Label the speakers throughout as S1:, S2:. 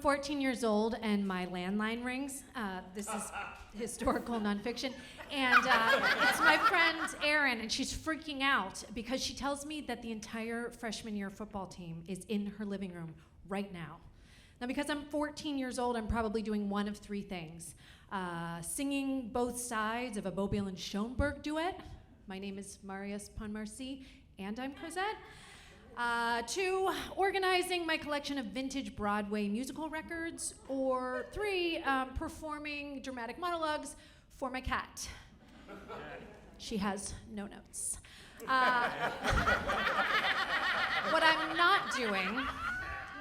S1: 14 years old and my landline rings. This is historical nonfiction. And it's my friend Erin, and she's freaking out because she tells me that the entire freshman year football team is in her living room right now. Now, because I'm 14 years old, I'm probably doing one of three things. Singing both sides of a Bobil and Schoenberg duet. My name is Marius Ponmarcy, and I'm Cosette. 2, organizing my collection of vintage Broadway musical records. Or 3, performing dramatic monologues for my cat. She has no notes. What I'm not doing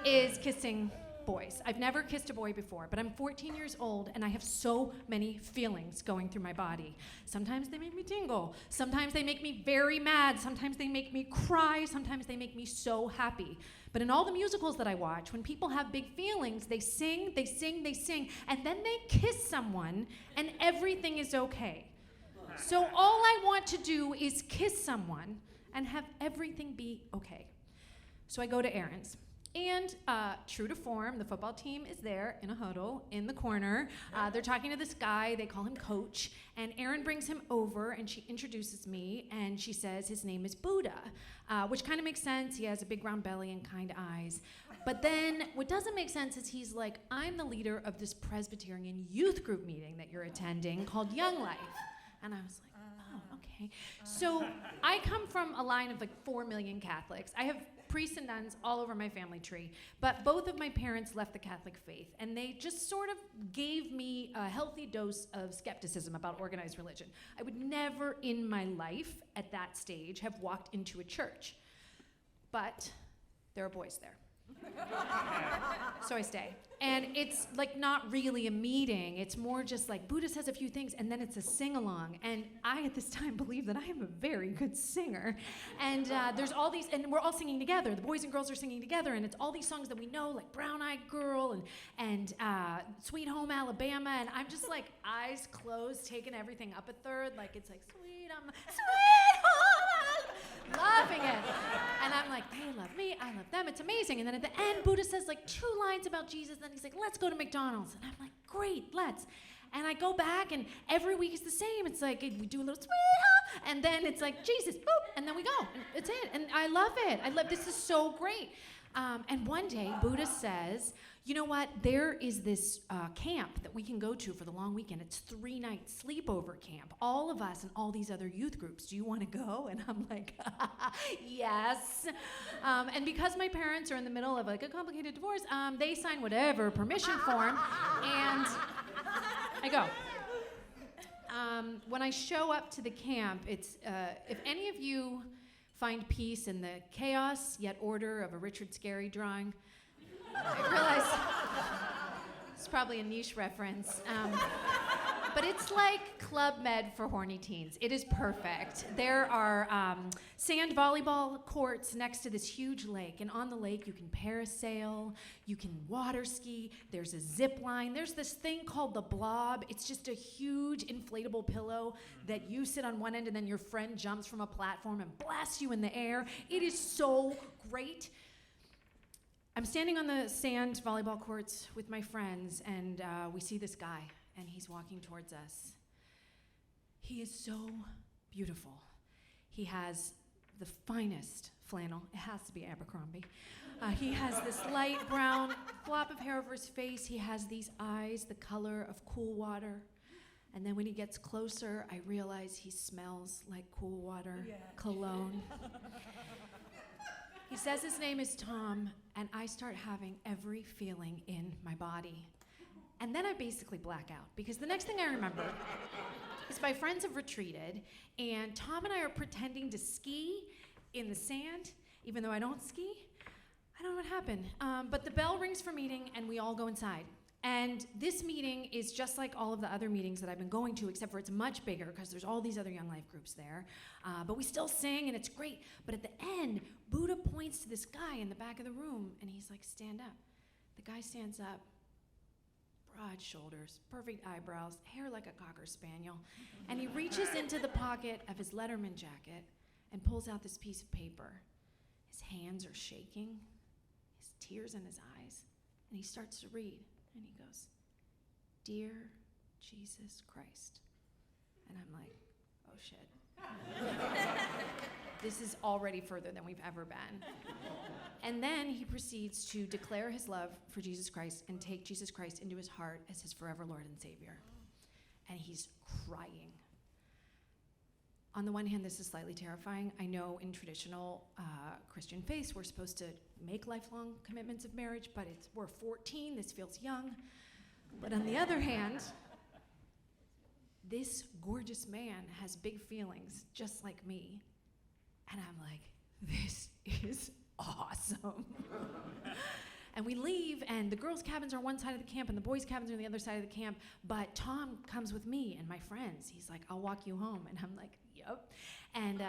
S1: is kissing boys. I've never kissed a boy before, but I'm 14 years old and I have so many feelings going through my body. Sometimes they make me tingle. Sometimes they make me very mad. Sometimes they make me cry. Sometimes they make me so happy. But in all the musicals that I watch, when people have big feelings, they sing, they sing, they sing, and then they kiss someone and everything is okay. So all I want to do is kiss someone and have everything be okay. So I go to Erin's. And true to form, the football team is there in a huddle in the corner. They're talking to this guy, they call him Coach, and Erin brings him over and she introduces me and she says his name is Buddha, which kind of makes sense. He has a big round belly and kind eyes. But then what doesn't make sense is he's like, I'm the leader of this Presbyterian youth group meeting that you're attending called Young Life. And I was like, oh, okay. So I come from a line of like 4 million Catholics. I have priests and nuns all over my family tree, but both of my parents left the Catholic faith, and they just sort of gave me a healthy dose of skepticism about organized religion. I would never in my life at that stage have walked into a church, but there are boys there. So I stay. And it's like not really a meeting. It's more just like Buddha says a few things and then it's a sing-along. And I at this time believe that I am a very good singer. And there's all these, and we're all singing together. The boys and girls are singing together, and it's all these songs that we know, like Brown Eyed Girl and Sweet Home Alabama. And I'm just like eyes closed, taking everything up a third. Like it's like sweet home, loving it. And I'm like, they love me, I love them, it's amazing. And then at the end, Buddha says like 2 lines about Jesus, then he's like, let's go to McDonald's. And I'm like, great, let's. And I go back, and every week is the same. It's like, we do a little sweet, and then it's like, Jesus, boop, and then we go. And it's it, and I love it. This is so great. And one day, Buddha says, you know what, there is this camp that we can go to for the long weekend. It's 3-night sleepover camp. All of us and all these other youth groups. Do you want to go? And I'm like, yes. And because my parents are in the middle of like a complicated divorce, they sign whatever permission form, and I go. When I show up to the camp, it's if any of you find peace in the chaos yet order of a Richard Scarry drawing, I realize it's probably a niche reference, but it's like Club Med for horny teens. It is perfect. There are sand volleyball courts next to this huge lake, and on the lake you can parasail, you can water ski, there's a zip line, there's this thing called the blob. It's just a huge inflatable pillow that you sit on one end and then your friend jumps from a platform and blasts you in the air. It is so great. I'm standing on the sand volleyball courts with my friends, and we see this guy, and he's walking towards us. He is so beautiful. He has the finest flannel. It has to be Abercrombie. He has this light brown flop of hair over his face. He has these eyes, the color of cool water. And then when he gets closer, I realize he smells like cool water, cologne. He says his name is Tom, and I start having every feeling in my body. And then I basically black out, because the next thing I remember is my friends have retreated, and Tom and I are pretending to ski in the sand, even though I don't ski. I don't know what happened. But the bell rings for meeting, and we all go inside. And this meeting is just like all of the other meetings that I've been going to, except for it's much bigger because there's all these other Young Life groups there. But we still sing and it's great. But at the end, Buddha points to this guy in the back of the room and he's like, stand up. The guy stands up, broad shoulders, perfect eyebrows, hair like a Cocker Spaniel. And he reaches into the pocket of his Letterman jacket and pulls out this piece of paper. His hands are shaking, his tears in his eyes. And he starts to read, and he goes, "Dear Jesus Christ." And I'm like, oh shit. This is already further than we've ever been. And then he proceeds to declare his love for Jesus Christ and take Jesus Christ into his heart as his forever Lord and Savior. And he's crying. On the one hand, this is slightly terrifying. I know in traditional Christian faiths, we're supposed to make lifelong commitments of marriage, but we're 14, this feels young. But on the other hand, this gorgeous man has big feelings, just like me. And I'm like, this is awesome. And we leave, and the girls' cabins are on one side of the camp, and the boys' cabins are on the other side of the camp. But Tom comes with me and my friends. He's like, "I'll walk you home." And I'm like, "Yep." And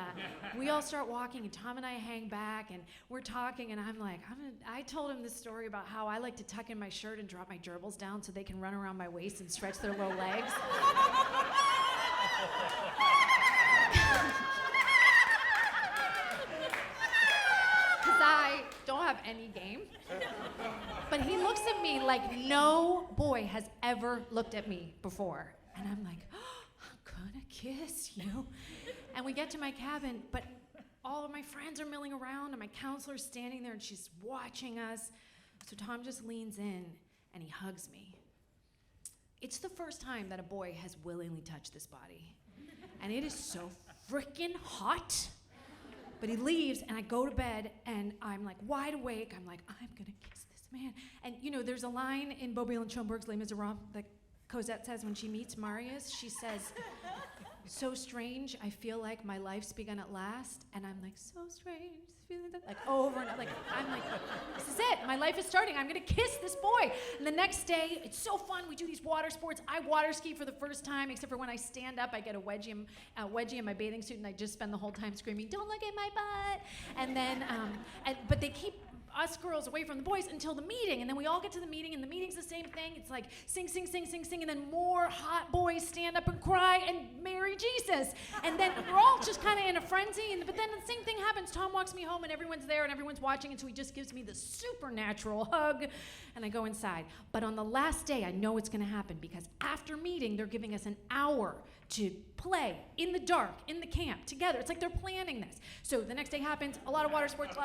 S1: we all start walking, and Tom and I hang back, and we're talking, and I'm like, I told him this story about how I like to tuck in my shirt and drop my gerbils down so they can run around my waist and stretch their low legs. Because I don't have any game. But he looks at me like no boy has ever looked at me before. And I'm like, "Oh, I'm gonna kiss you." And we get to my cabin, but all of my friends are milling around, and my counselor's standing there, and she's watching us. So Tom just leans in, and he hugs me. It's the first time that a boy has willingly touched this body. And it is so freaking hot. But he leaves, and I go to bed, and I'm like wide awake. I'm like, I'm gonna kiss this man. And you know, there's a line in Bobbio and Schoenberg's Les Miserables that Cosette says when she meets Marius. She says, "So strange, I feel like my life's begun at last." And I'm like, so strange, feeling that, like over and over. Like, I'm like, this is it. My life is starting. I'm gonna kiss this boy. And the next day, it's so fun. We do these water sports. I water ski for the first time, except for when I stand up, I get a wedgie in my bathing suit, and I just spend the whole time screaming, "Don't look at my butt." And then, but they keep us girls away from the boys until the meeting, and then we all get to the meeting, and the meeting's the same thing. It's like sing, sing, sing, sing, sing, and then more hot boys stand up and cry and marry Jesus. And then we're all just kind of in a frenzy, but then the same thing happens. Tom walks me home, and everyone's there, and everyone's watching, and so he just gives me the supernatural hug, and I go inside. But on the last day, I know it's gonna happen, because after meeting, they're giving us an hour to play in the dark, in the camp, together. It's like they're planning this. So the next day happens, a lot of water sports,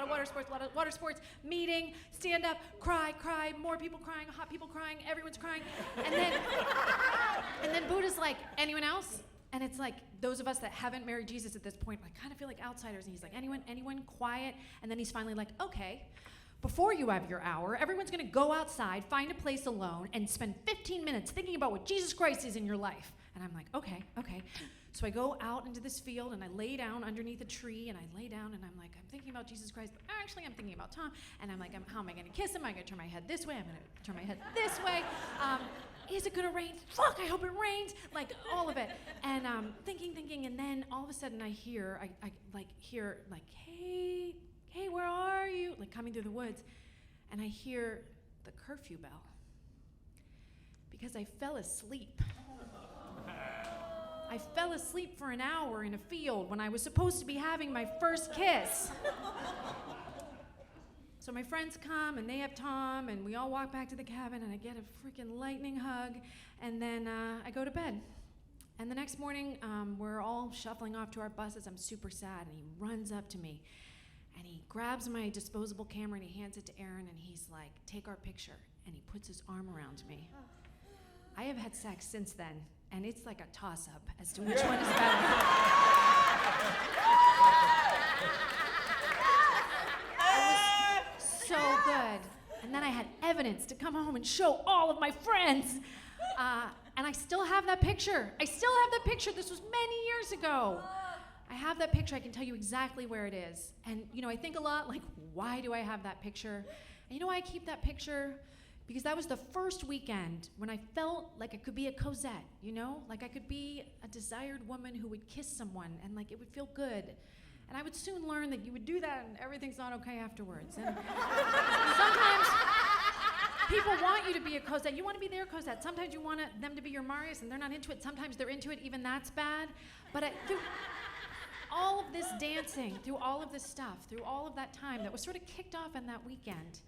S1: meeting, stand up, cry, more people crying, hot people crying, everyone's crying. And then Buddha's like, "Anyone else?" And it's like, those of us that haven't married Jesus at this point, I kind of feel like outsiders. And he's like, anyone, quiet. And then he's finally like, "Okay, before you have your hour, everyone's gonna go outside, find a place alone, and spend 15 minutes thinking about what Jesus Christ is in your life." And I'm like, okay. So I go out into this field, and I lay down underneath a tree, and I lay down, and I'm like, I'm thinking about Jesus Christ, but actually I'm thinking about Tom. And I'm like, how am I gonna kiss him? I'm gonna turn my head this way, I'm gonna turn my head this way. Is it gonna rain? Fuck, I hope it rains. Like, all of it. And thinking, and then all of a sudden I hear, hey, where are you? Like, coming through the woods. And I hear the curfew bell. Because I fell asleep. I fell asleep for an hour in a field when I was supposed to be having my first kiss. So my friends come, and they have Tom, and we all walk back to the cabin, and I get a freaking lightning hug, and then I go to bed. And the next morning, we're all shuffling off to our buses. I'm super sad, and he runs up to me, and he grabs my disposable camera, and he hands it to Aaron, and he's like, "Take our picture." And he puts his arm around me. I have had sex since then, and it's like a toss-up as to which one is better. It was so good. And then I had evidence to come home and show all of my friends. And I still have that picture. This was many years ago. I have that picture. I can tell you exactly where it is. And, I think a lot, like, why do I have that picture? And you know why I keep that picture? Because that was the first weekend when I felt like I could be a Cosette, Like I could be a desired woman who would kiss someone, and like it would feel good. And I would soon learn that you would do that and everything's not okay afterwards. And sometimes people want you to be a Cosette. You want to be their Cosette. Sometimes you want them to be your Marius, and they're not into it. Sometimes they're into it. Even that's bad. But through all of this dancing, through all of this stuff, through all of that time that was sort of kicked off in that weekend,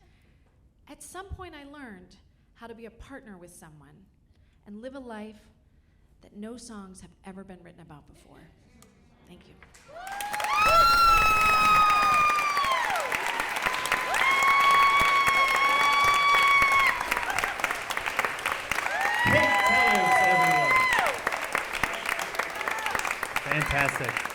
S1: At some point I learned how to be a partner with someone and live a life that no songs have ever been written about before. Thank you.
S2: Pink colors, everyone. Fantastic.